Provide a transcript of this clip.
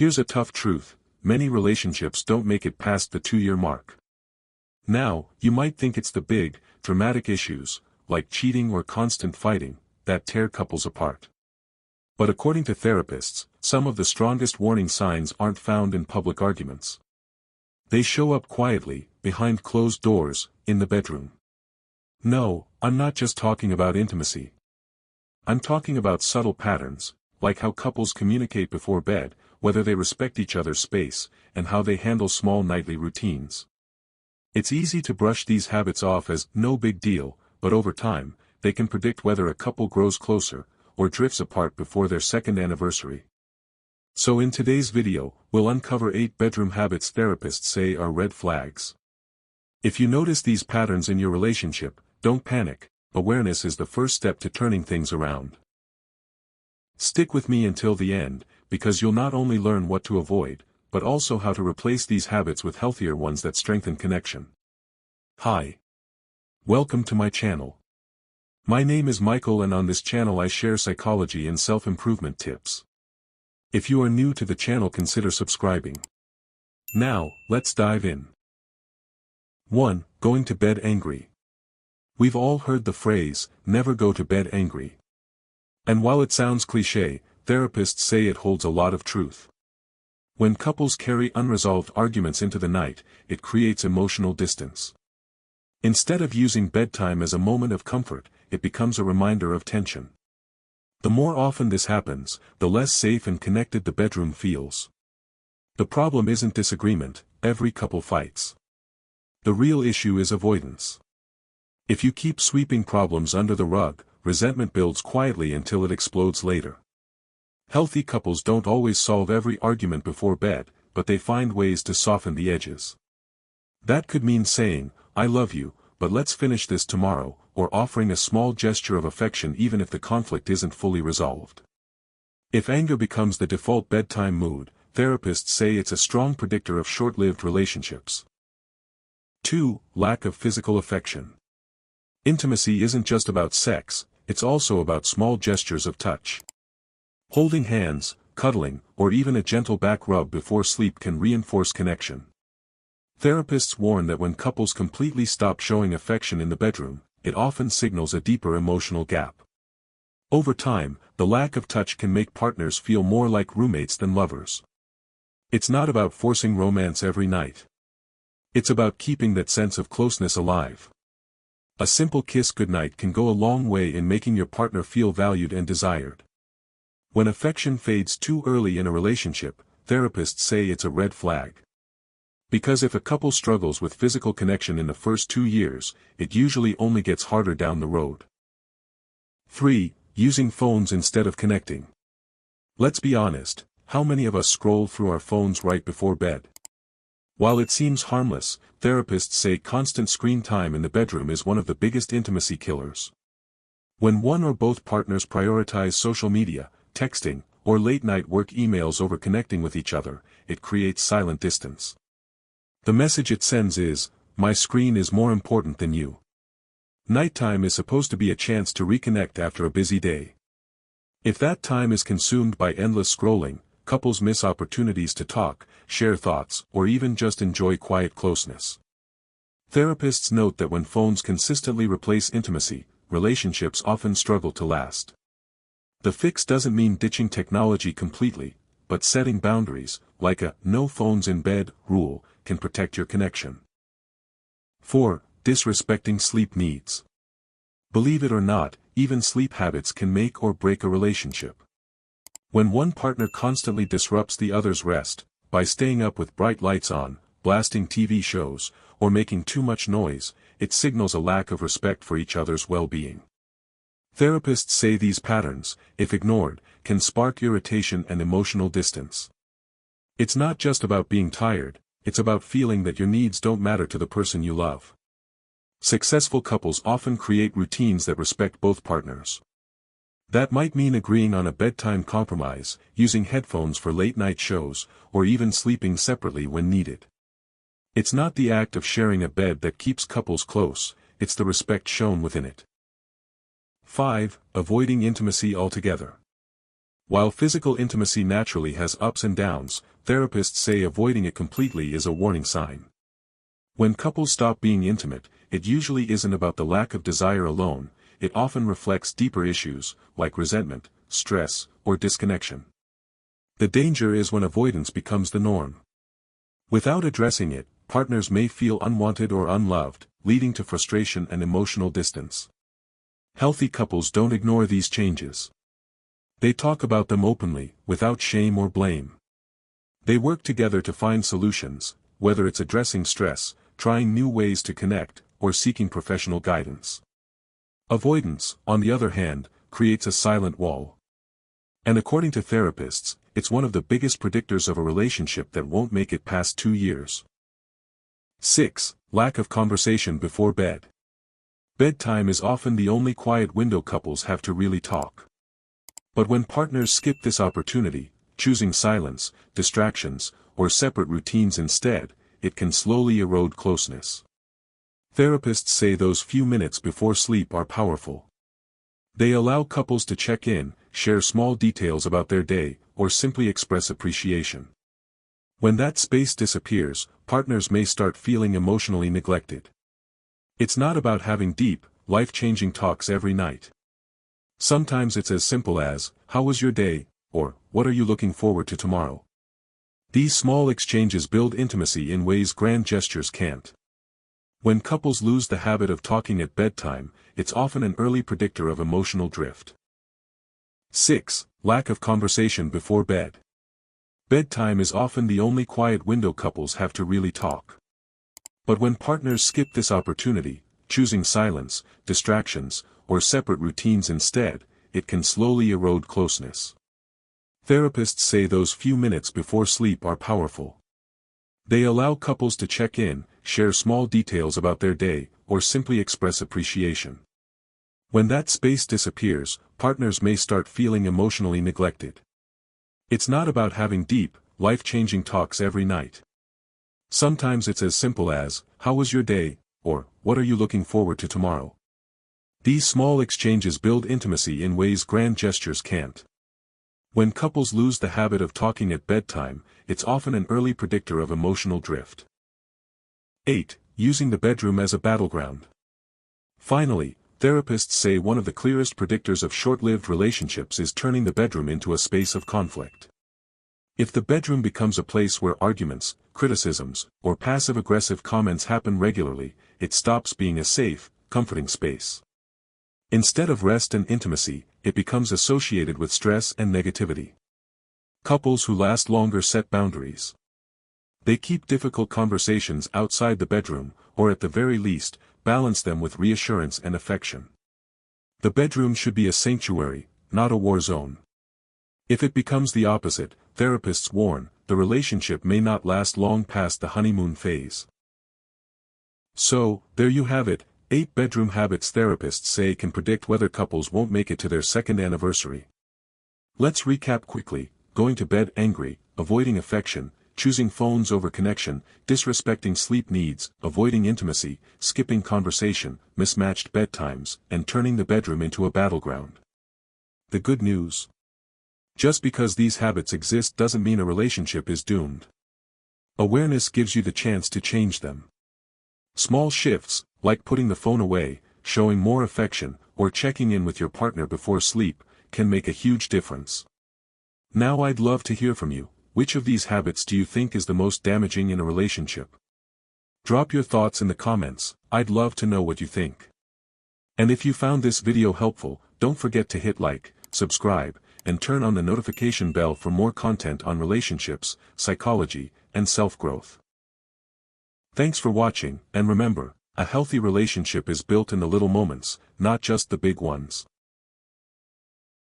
Here's a tough truth: many relationships don't make it past the 2-year mark. Now, you might think it's the big, dramatic issues, like cheating or constant fighting, that tear couples apart. But according to therapists, some of the strongest warning signs aren't found in public arguments. They show up quietly, behind closed doors, in the bedroom. No, I'm not just talking about intimacy. I'm talking about subtle patterns, like how couples communicate before bed, whether they respect each other's space, and how they handle small nightly routines. It's easy to brush these habits off as no big deal, but over time, they can predict whether a couple grows closer, or drifts apart before their second anniversary. So in today's video, we'll uncover 8 bedroom habits therapists say are red flags. If you notice these patterns in your relationship, don't panic. Awareness is the first step to turning things around. Stick with me until the end, because you'll not only learn what to avoid, but also how to replace these habits with healthier ones that strengthen connection. Hi. Welcome to my channel. My name is Michael, and on this channel I share psychology and self-improvement tips. If you are new to the channel, consider subscribing. Now, let's dive in. 1. Going to bed angry. We've all heard the phrase, never go to bed angry. And while it sounds cliché, therapists say it holds a lot of truth. When couples carry unresolved arguments into the night, it creates emotional distance. Instead of using bedtime as a moment of comfort, it becomes a reminder of tension. The more often this happens, the less safe and connected the bedroom feels. The problem isn't disagreement; every couple fights. The real issue is avoidance. If you keep sweeping problems under the rug, resentment builds quietly until it explodes later. Healthy couples don't always solve every argument before bed, but they find ways to soften the edges. That could mean saying, "I love you, but let's finish this tomorrow," or offering a small gesture of affection even if the conflict isn't fully resolved. If anger becomes the default bedtime mood, therapists say it's a strong predictor of short-lived relationships. 2. Lack of physical affection. Intimacy isn't just about sex, it's also about small gestures of touch. Holding hands, cuddling, or even a gentle back rub before sleep can reinforce connection. Therapists warn that when couples completely stop showing affection in the bedroom, it often signals a deeper emotional gap. Over time, the lack of touch can make partners feel more like roommates than lovers. It's not about forcing romance every night. It's about keeping that sense of closeness alive. A simple kiss goodnight can go a long way in making your partner feel valued and desired. When affection fades too early in a relationship, therapists say it's a red flag. Because if a couple struggles with physical connection in the first 2 years, it usually only gets harder down the road. 3. Using phones instead of connecting. Let's be honest, how many of us scroll through our phones right before bed? While it seems harmless, therapists say constant screen time in the bedroom is one of the biggest intimacy killers. When one or both partners prioritize social media, texting, or late-night work emails over connecting with each other, it creates silent distance. The message it sends is, "My screen is more important than you." Nighttime is supposed to be a chance to reconnect after a busy day. If that time is consumed by endless scrolling, couples miss opportunities to talk, share thoughts, or even just enjoy quiet closeness. Therapists note that when phones consistently replace intimacy, relationships often struggle to last. The fix doesn't mean ditching technology completely, but setting boundaries, like a "no phones in bed" rule, can protect your connection. 4. Disrespecting sleep needs. Believe it or not, even sleep habits can make or break a relationship. When one partner constantly disrupts the other's rest, by staying up with bright lights on, blasting TV shows, or making too much noise, it signals a lack of respect for each other's well-being. Therapists say these patterns, if ignored, can spark irritation and emotional distance. It's not just about being tired, it's about feeling that your needs don't matter to the person you love. Successful couples often create routines that respect both partners. That might mean agreeing on a bedtime compromise, using headphones for late-night shows, or even sleeping separately when needed. It's not the act of sharing a bed that keeps couples close, it's the respect shown within it. 5. Avoiding intimacy altogether. While physical intimacy naturally has ups and downs, therapists say avoiding it completely is a warning sign. When couples stop being intimate, it usually isn't about the lack of desire alone, it often reflects deeper issues, like resentment, stress, or disconnection. The danger is when avoidance becomes the norm. Without addressing it, partners may feel unwanted or unloved, leading to frustration and emotional distance. Healthy couples don't ignore these changes. They talk about them openly, without shame or blame. They work together to find solutions, whether it's addressing stress, trying new ways to connect, or seeking professional guidance. Avoidance, on the other hand, creates a silent wall. And according to therapists, it's one of the biggest predictors of a relationship that won't make it past 2 years. 6. Lack of conversation before bed. Bedtime is often the only quiet window couples have to really talk. But when partners skip this opportunity, choosing silence, distractions, or separate routines instead, it can slowly erode closeness. Therapists say those few minutes before sleep are powerful. They allow couples to check in, share small details about their day, or simply express appreciation. When that space disappears, partners may start feeling emotionally neglected. It's not about having deep, life-changing talks every night. Sometimes it's as simple as, "How was your day?" or "What are you looking forward to tomorrow?" These small exchanges build intimacy in ways grand gestures can't. When couples lose the habit of talking at bedtime, it's often an early predictor of emotional drift. 6. Lack of conversation before bed. Bedtime is often the only quiet window couples have to really talk. But when partners skip this opportunity, choosing silence, distractions, or separate routines instead, it can slowly erode closeness. Therapists say those few minutes before sleep are powerful. They allow couples to check in, share small details about their day, or simply express appreciation. When that space disappears, partners may start feeling emotionally neglected. It's not about having deep, life-changing talks every night. Sometimes it's as simple as, "How was your day?" or "What are you looking forward to tomorrow?" These small exchanges build intimacy in ways grand gestures can't. When couples lose the habit of talking at bedtime, it's often an early predictor of emotional drift. 8. Using the bedroom as a battleground. Finally, therapists say one of the clearest predictors of short-lived relationships is turning the bedroom into a space of conflict. If the bedroom becomes a place where arguments, criticisms, or passive-aggressive comments happen regularly, it stops being a safe, comforting space. Instead of rest and intimacy, it becomes associated with stress and negativity. Couples who last longer set boundaries. They keep difficult conversations outside the bedroom, or at the very least, balance them with reassurance and affection. The bedroom should be a sanctuary, not a war zone. If it becomes the opposite, therapists warn, the relationship may not last long past the honeymoon phase. So, there you have it, 8 bedroom habits therapists say can predict whether couples won't make it to their second anniversary. Let's recap quickly: going to bed angry, avoiding affection, choosing phones over connection, disrespecting sleep needs, avoiding intimacy, skipping conversation, mismatched bedtimes, and turning the bedroom into a battleground. The good news? Just because these habits exist doesn't mean a relationship is doomed. Awareness gives you the chance to change them. Small shifts, like putting the phone away, showing more affection, or checking in with your partner before sleep, can make a huge difference. Now I'd love to hear from you. Which of these habits do you think is the most damaging in a relationship? Drop your thoughts in the comments, I'd love to know what you think. And if you found this video helpful, don't forget to hit like, subscribe, and turn on the notification bell for more content on relationships, psychology, and self-growth. Thanks for watching, and remember, a healthy relationship is built in the little moments, not just the big ones.